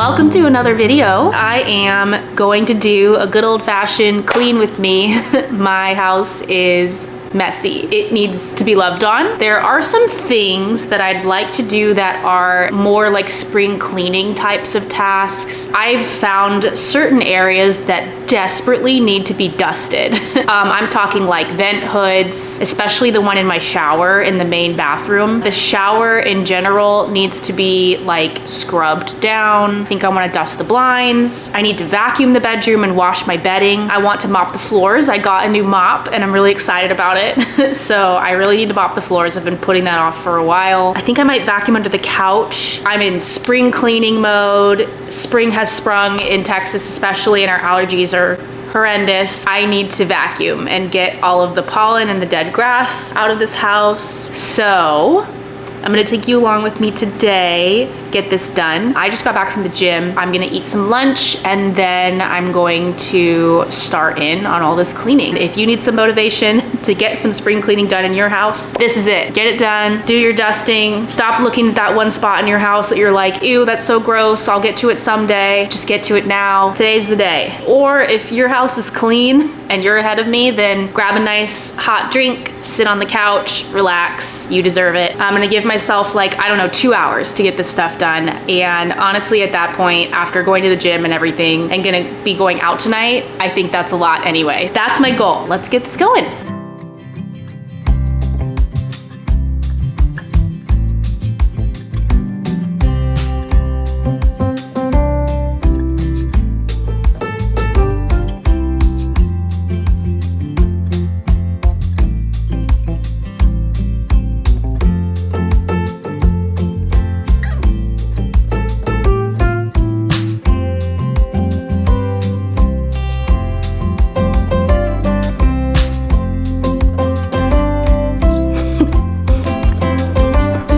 welcome to another video. I am going to do a good old-fashioned clean with me. My house is messy. It needs to be loved on. There are some things that I'd like to do that are more like spring cleaning types of tasks. I've found certain areas that desperately need to be dusted. I'm talking like vent hoods, especially the one in my shower in the main bathroom. The shower in general needs to be like scrubbed down. I think I want to dust the blinds. I need to vacuum the bedroom and wash my bedding. I want to mop the floors. I got a new mop and I'm really excited about it. So I really need to mop the floors. I've been putting that off for a while. I think I might vacuum under the couch. I'm in spring cleaning mode. Spring has sprung in Texas especially, and our allergies are horrendous. I need to vacuum and get all of the pollen and the dead grass out of this house. So I'm gonna take you along with me today, get this done. I just got back from the gym. I'm gonna eat some lunch and then I'm going to start in on all this cleaning. If you need some motivation to get some spring cleaning done in your house, this is it. Get it done, do your dusting, stop looking at that one spot in your house that you're like, ew, that's so gross, I'll get to it someday. Just get to it now. Today's the day. Or if your house is clean and you're ahead of me, then grab a nice hot drink, sit on the couch, relax. You deserve it. I'm gonna give myself like, I don't know, 2 hours to get this stuff done. And honestly, at that point, after going to the gym and everything and gonna be going out tonight, I think that's a lot anyway. That's my goal. Let's get this going.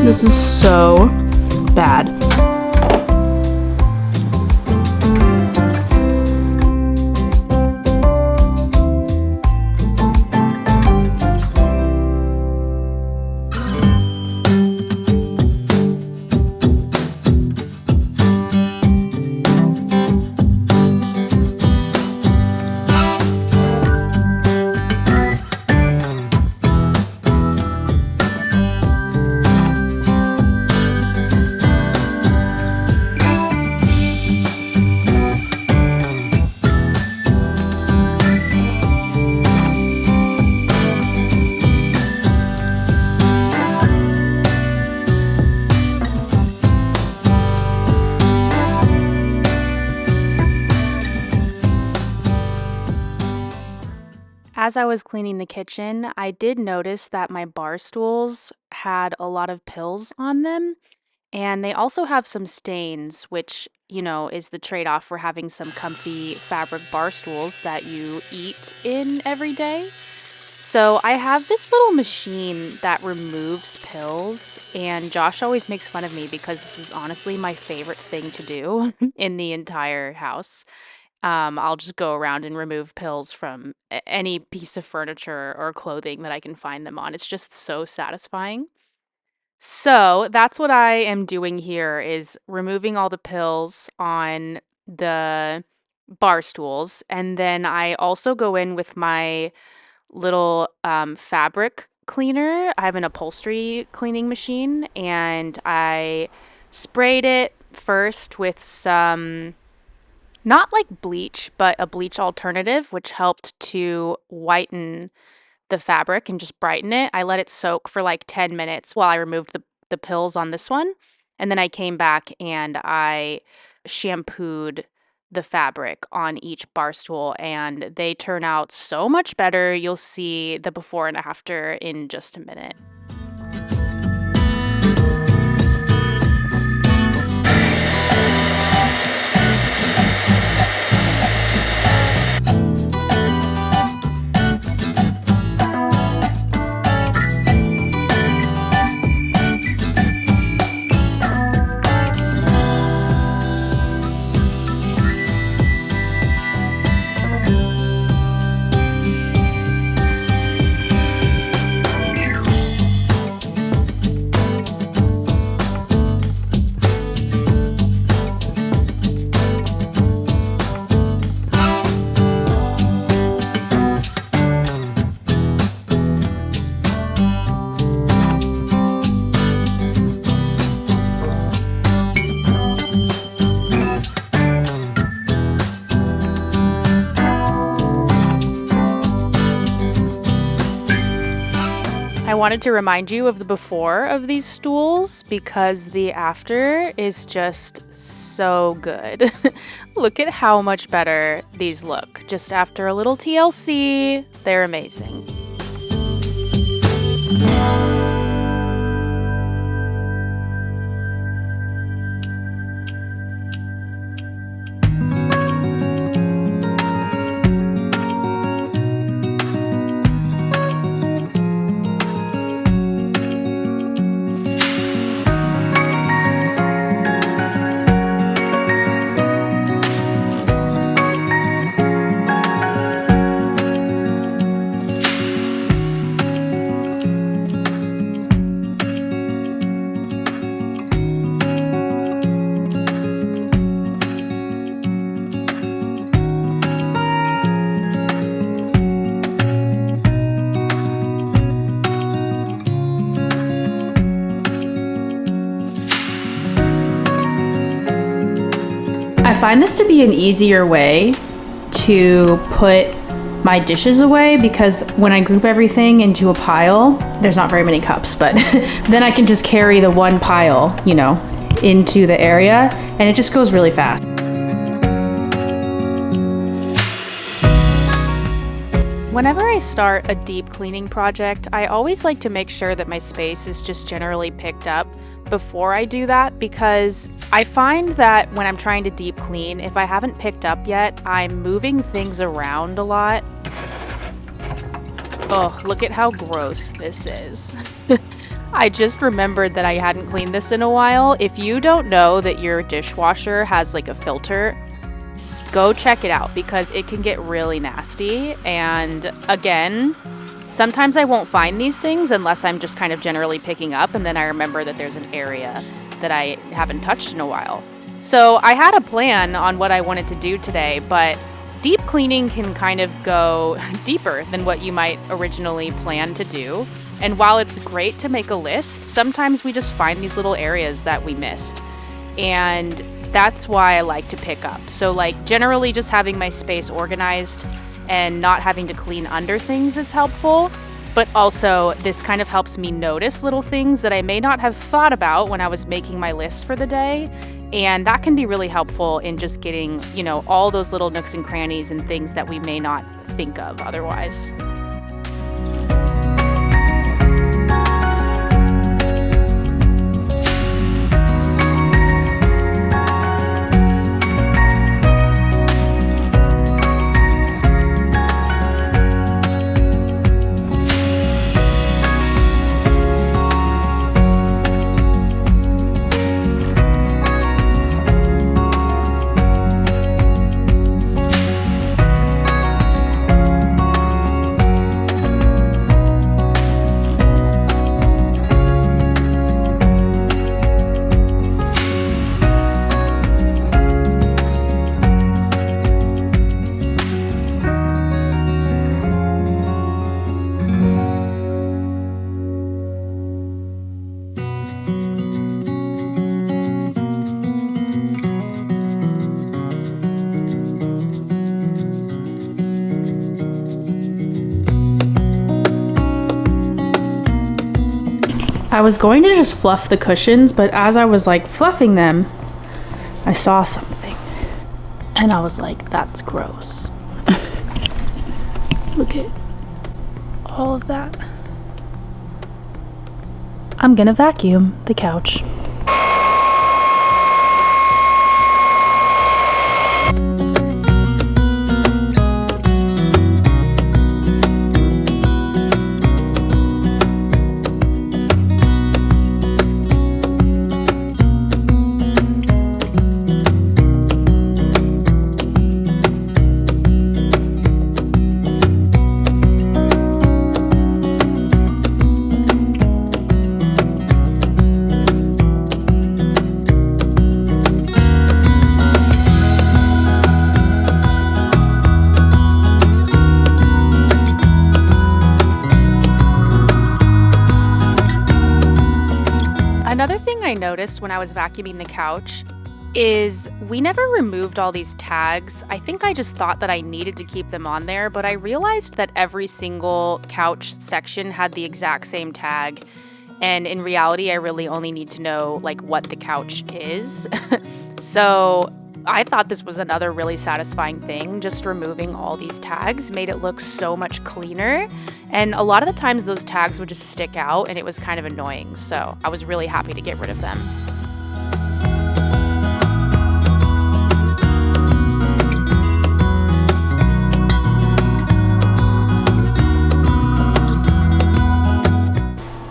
This is so bad. As I was cleaning the kitchen, I did notice that my bar stools had a lot of pills on them, and they also have some stains, which, you know, is the trade-off for having some comfy fabric bar stools that you eat in every day. So I have this little machine that removes pills, and Josh always makes fun of me because this is honestly my favorite thing to do in the entire house. I'll just go around and remove pills from any piece of furniture or clothing that I can find them on. It's just so satisfying. So that's what I am doing here is removing all the pills on the bar stools. And then I also go in with my little fabric cleaner. I have an upholstery cleaning machine and I sprayed it first with some not like bleach, but a bleach alternative, which helped to whiten the fabric and just brighten it. I let it soak for like 10 minutes while I removed the pills on this one. And then I came back and I shampooed the fabric on each bar stool, and they turn out so much better. You'll see the before and after in just a minute. wanted to remind you of the before of these stools because the after is just so good. Look at how much better these look. Just after a little TLC, they're amazing. I find this to be an easier way to put my dishes away because when I group everything into a pile, there's not very many cups, but then I can just carry the one pile, you know, into the area and it just goes really fast. Whenever I start a deep cleaning project, I always like to make sure that my space is just generally picked up before I do that because I find that when I'm trying to deep clean, if I haven't picked up yet, I'm moving things around a lot. Oh, look at how gross this is. I just remembered that I hadn't cleaned this in a while. If you don't know that your dishwasher has like a filter, go check it out because it can get really nasty. And again, sometimes I won't find these things unless I'm just kind of generally picking up and then I remember that there's an area that I haven't touched in a while. So I had a plan on what I wanted to do today, but deep cleaning can kind of go deeper than what you might originally plan to do. And while it's great to make a list, sometimes we just find these little areas that we missed. And that's why I like to pick up. So like generally just having my space organized and not having to clean under things is helpful. But also this kind of helps me notice little things that I may not have thought about when I was making my list for the day. And that can be really helpful in just getting, you know, all those little nooks and crannies and things that we may not think of otherwise. I was going to just fluff the cushions, but as I was like fluffing them, I saw something and I was like, that's gross. Look at all of that. I'm gonna vacuum the couch. Another thing I noticed when I was vacuuming the couch is we never removed all these tags. I think I just thought that I needed to keep them on there, but I realized that every single couch section had the exact same tag. And in reality, I really only need to know like what the couch is. So I thought this was another really satisfying thing. Just removing all these tags made it look so much cleaner. And a lot of the times those tags would just stick out and it was kind of annoying. So I was really happy to get rid of them.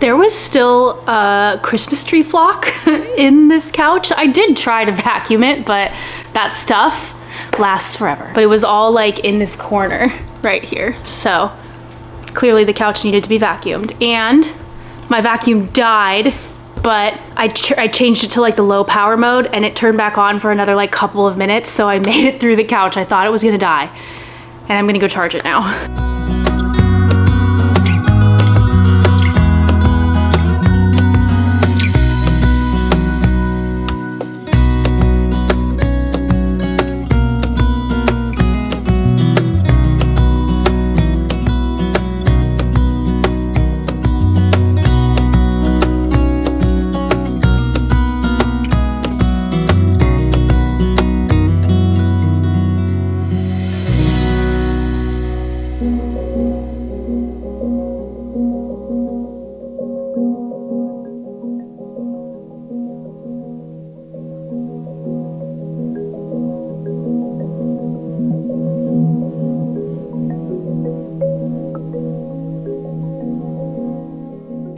There was still a Christmas tree flock in this couch. I did try to vacuum it, but that stuff lasts forever. But it was all like in this corner right here. So clearly the couch needed to be vacuumed. And my vacuum died, but I changed it to like the low power mode and it turned back on for another like couple of minutes. So I made it through the couch. I thought it was gonna die. And I'm gonna go charge it now.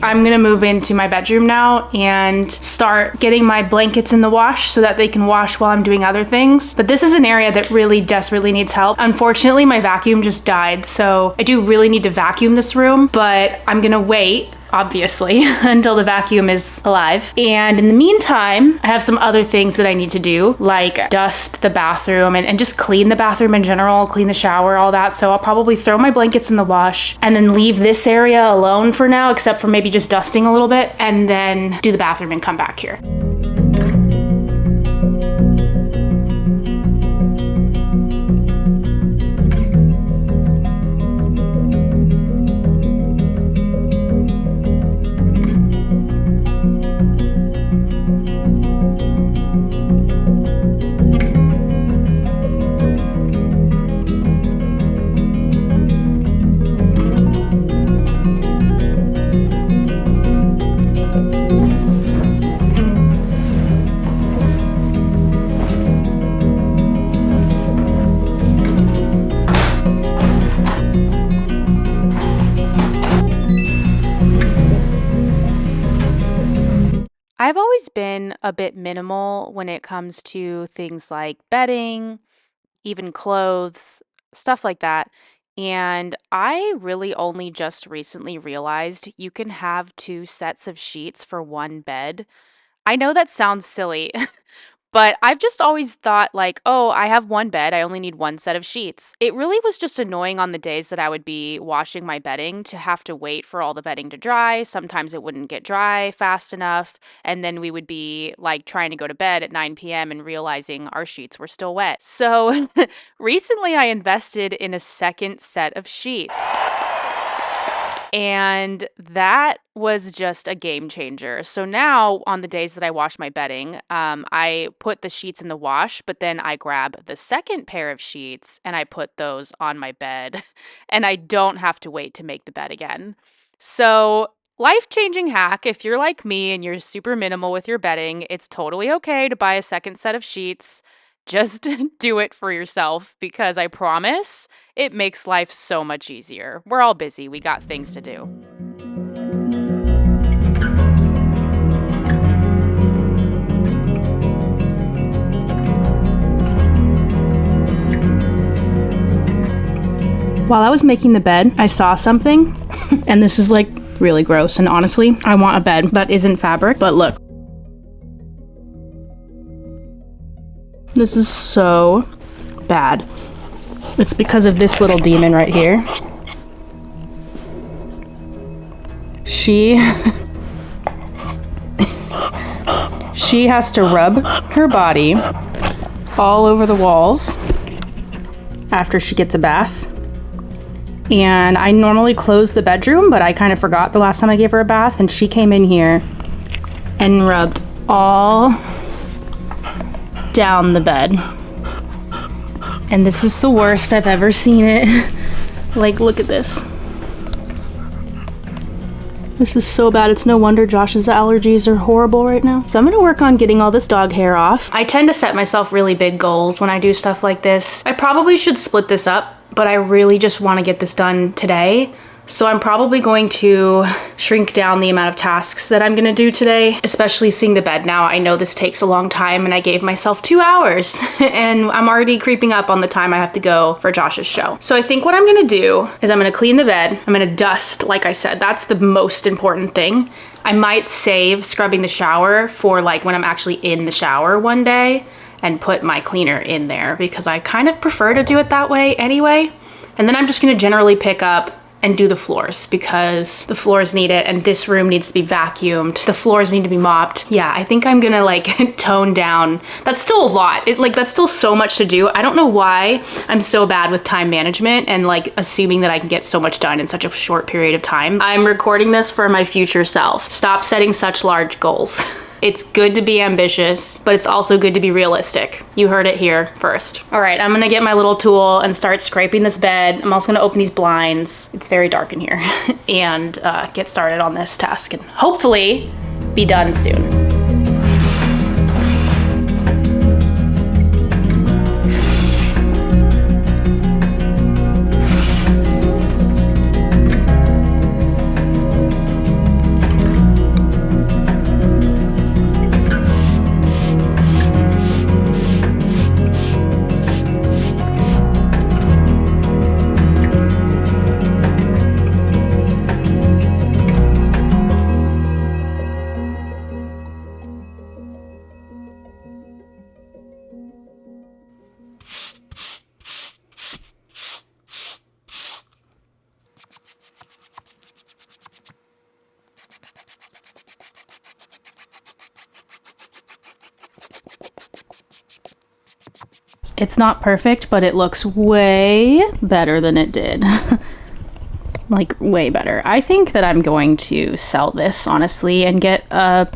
I'm gonna move into my bedroom now and start getting my blankets in the wash so that they can wash while I'm doing other things. But this is an area that really desperately needs help. Unfortunately, my vacuum just died, so I do really need to vacuum this room, but I'm gonna wait, obviously, until the vacuum is alive. And in the meantime, I have some other things that I need to do, like dust the bathroom and just clean the bathroom in general, clean the shower, all that. So I'll probably throw my blankets in the wash and then leave this area alone for now, except for maybe just dusting a little bit, and then do the bathroom and come back here. I've always been a bit minimal when it comes to things like bedding, even clothes, stuff like that. And I really only just recently realized you can have two sets of sheets for one bed. I know that sounds silly, but I've just always thought, like, oh, I have one bed, I only need one set of sheets. It really was just annoying on the days that I would be washing my bedding to have to wait for all the bedding to dry. Sometimes it wouldn't get dry fast enough. And then we would be like trying to go to bed at 9 p.m. and realizing our sheets were still wet. So recently I invested in a second set of sheets. And that was just a game changer. So now on the days that I wash my bedding, I put the sheets in the wash, but then I grab the second pair of sheets and I put those on my bed and I don't have to wait to make the bed again. So life-changing hack, if you're like me and you're super minimal with your bedding, it's totally okay to buy a second set of sheets. Just do it for yourself because I promise it makes life so much easier. We're all busy. We got things to do. While I was making the bed, I saw something, and this is like really gross. And honestly, I want a bed that isn't fabric, but look. This is so bad. It's because of this little demon right here. She she has to rub her body all over the walls after she gets a bath. And I normally close the bedroom, but I kind of forgot the last time I gave her a bath, and she came in here and rubbed all down the bed. And this is the worst I've ever seen it. Like, look at this. This is so bad. It's no wonder Josh's allergies are horrible right now. So I'm gonna work on getting all this dog hair off. I tend to set myself really big goals when I do stuff like this. I probably should split this up, but I really just want to get this done today. So I'm probably going to shrink down the amount of tasks that I'm gonna do today, especially seeing the bed now. I know this takes a long time and I gave myself 2 hours and I'm already creeping up on the time I have to go for Josh's show. So I think what I'm gonna do is I'm gonna clean the bed. I'm gonna dust, like I said, that's the most important thing. I might save scrubbing the shower for like when I'm actually in the shower one day and put my cleaner in there because I kind of prefer to do it that way anyway. And then I'm just gonna generally pick up and do the floors because the floors need it and this room needs to be vacuumed. The floors need to be mopped. Yeah, I think I'm gonna like tone down. That's still a lot. That's still so much to do. I don't know why I'm so bad with time management and like assuming that I can get so much done in such a short period of time. I'm recording this for my future self. Stop setting such large goals. It's good to be ambitious, but it's also good to be realistic. You heard it here first. All right, I'm gonna get my little tool and start scraping this bed. I'm also gonna open these blinds. It's very dark in here and get started on this task and hopefully be done soon. It's not perfect, but it looks way better than it did. Like, way better. I think that I'm going to sell this, honestly, and get a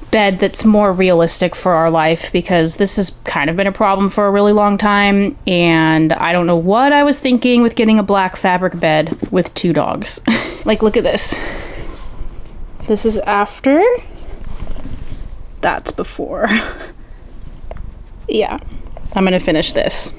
bed that's more realistic for our life because this has kind of been a problem for a really long time, and I don't know what I was thinking with getting a black fabric bed with 2 dogs. Like, look at this. This is after. That's before. Yeah. I'm gonna finish this.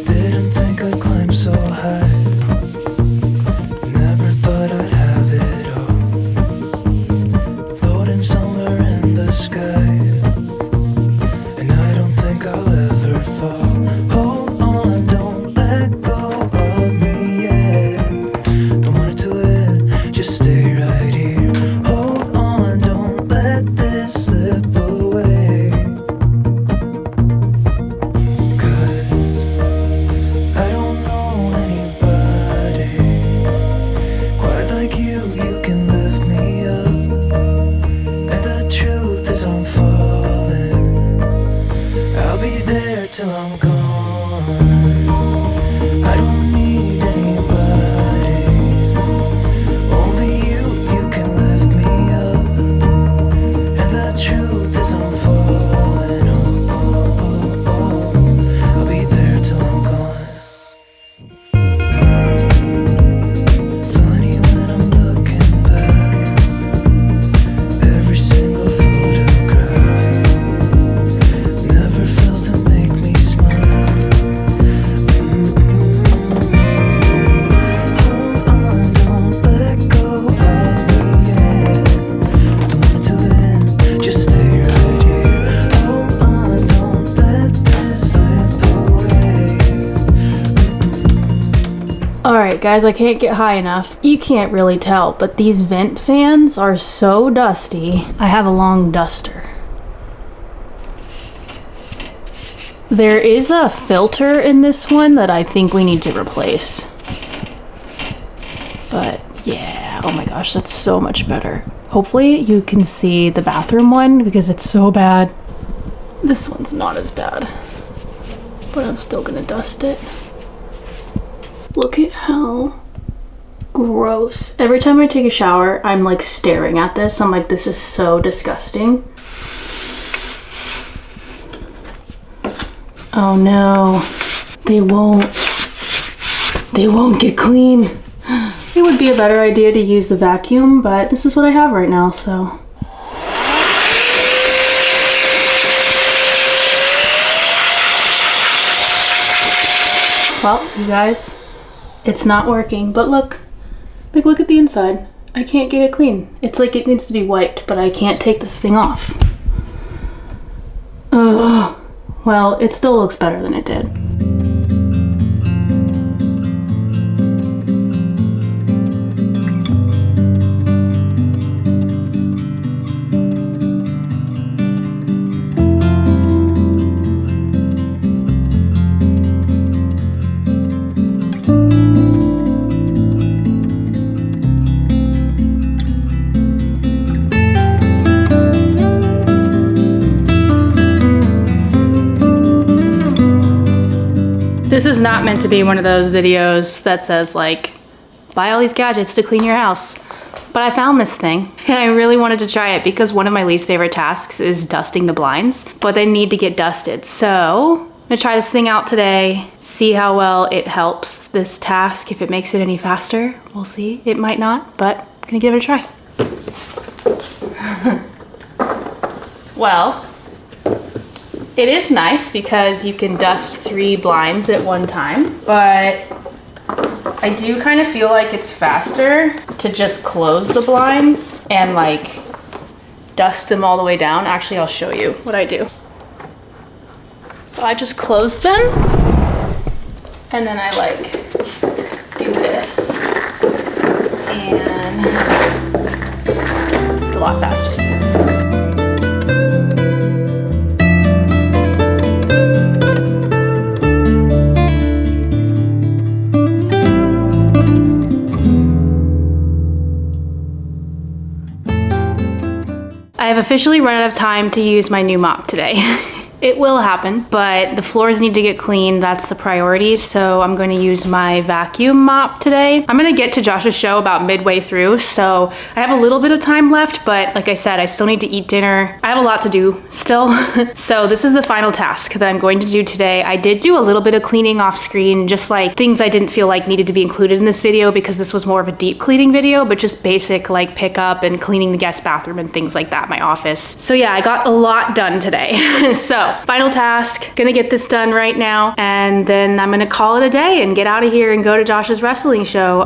Didn't think I'd climb so high. Never thought I'd have it all. Floating somewhere in the sky. And I don't think I'll ever guys, I can't get high enough. You can't really tell, but these vent fans are so dusty. I have a long duster. There is a filter in this one that I think we need to replace. But yeah, oh my gosh, that's so much better. Hopefully you can see the bathroom one because it's so bad. This one's not as bad, but I'm still gonna dust it. Look at how gross. Every time I take a shower, I'm like staring at this. I'm like, this is so disgusting. Oh no, they won't get clean. It would be a better idea to use the vacuum, but this is what I have right now, so. Well, you guys, it's not working, but look at the inside. I can't get it clean. It's like it needs to be wiped, but I can't take this thing off. Ugh. Well, it still looks better than it did. This is not meant to be one of those videos that says like, buy all these gadgets to clean your house. But I found this thing and I really wanted to try it because one of my least favorite tasks is dusting the blinds, but they need to get dusted. So I'm gonna try this thing out today, see how well it helps this task. If it makes it any faster, we'll see. It might not, but I'm gonna give it a try. Well, it is nice because you can dust 3 blinds at one time, but I do kind of feel like it's faster to just close the blinds and like dust them all the way down. Actually, I'll show you what I do. So I just close them and then I like do this and it's a lot faster. I have officially run out of time to use my new mop today. It will happen, but the floors need to get clean. That's the priority. So I'm going to use my vacuum mop today. I'm going to get to Josh's show about midway through. So I have a little bit of time left, but like I said, I still need to eat dinner. I have a lot to do still. So this is the final task that I'm going to do today. I did do a little bit of cleaning off screen, just like things I didn't feel like needed to be included in this video because this was more of a deep cleaning video, but just basic like pickup and cleaning the guest bathroom and things like that, my office. So yeah, I got a lot done today. So final task, gonna get this done right now, and then I'm gonna call it a day and get out of here and go to Josh's wrestling show.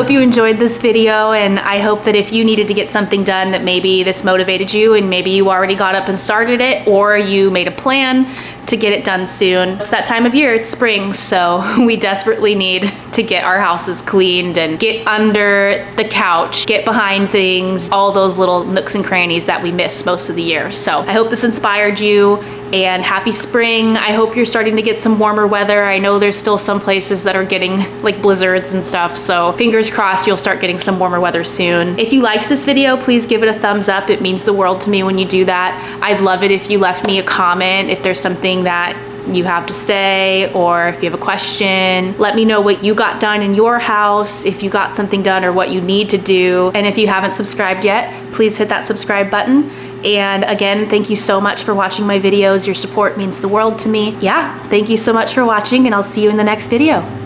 hope you enjoyed this video, and I hope that if you needed to get something done, that maybe this motivated you and maybe you already got up and started it, or you made a plan to get it done soon. It's that time of year, it's spring, so we desperately need to get our houses cleaned and get under the couch, get behind things, all those little nooks and crannies that we miss most of the year. So I hope this inspired you, and happy spring. I hope you're starting to get some warmer weather. I know there's still some places that are getting like blizzards and stuff, so fingers crossed you'll start getting some warmer weather soon. If you liked this video, please give it a thumbs up. It means the world to me when you do that. I'd love it if you left me a comment if there's something that you have to say, or if you have a question. Let me know what you got done in your house, if you got something done or what you need to do. And if you haven't subscribed yet, please hit that subscribe button. And again, thank you so much for watching my videos. Your support means the world to me. Yeah, thank you so much for watching, and I'll see you in the next video.